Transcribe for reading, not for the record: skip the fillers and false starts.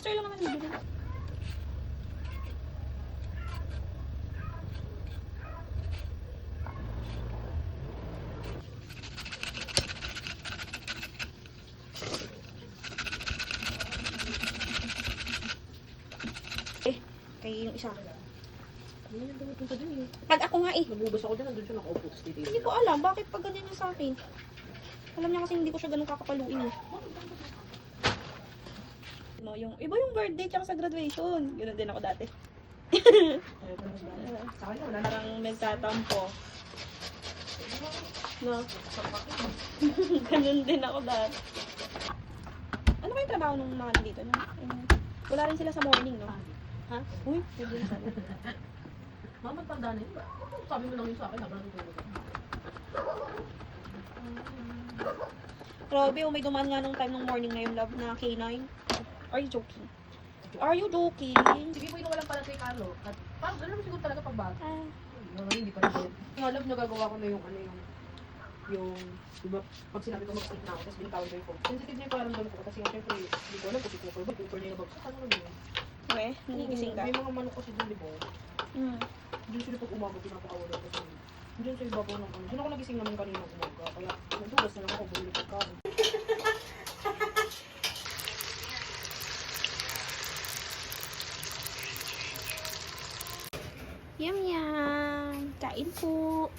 Oyster lang naman bibili. Kaya yung isa. Hindi yan dumupunta dun eh. Pag ako nga eh. Nagubas ako dyan, nandun siya nakaupo. Hindi ko alam bakit pag ganyan niya sa akin. Alam niya kasi hindi ko siya ganun kakapaluin eh. No, yung iba yung birthday tsaka sa graduation. Ganun din ako dati. Sa kanya, wala na. Parang nagtatampo. No. Ganun din ako dati. Ano kayong trabaho nung mga nandito? No? Wala rin sila sa morning, no? Ha? Uy, pwede yun sana. Mama, tanda na yun. Sabi mo lang yun sa akin, habang natutulog ako. Grabe, may dumaan nga nung time ng morning na yung love na K9. Are you joking? Are you joking? Sige po, ito walang pala kay Carlo. At parang gano'n naman siguro talaga pag bata. Hindi pa rin. Yung alam, nagagawa ko na yung diba, pag sinabi ko mag-sleep na ako, tapos binitawan ko yung phone. Sensitive na yung parang gano'n ko. Kasi nga, syempre, hindi ko alam kung si Cooper ba, Cooper na yung nabagsak. Ano na yun? Okay, hindi gising ka. May mga manok kasi doon, di ba? Diyan sila pag umaga, pinapakawalan ko sa diyan sa ibabaw ng ano. Diyan ako nagising naman kanina umaga. Kaya, nagdugas na lang ako, bumili pagkain. Yum yum! Kain po!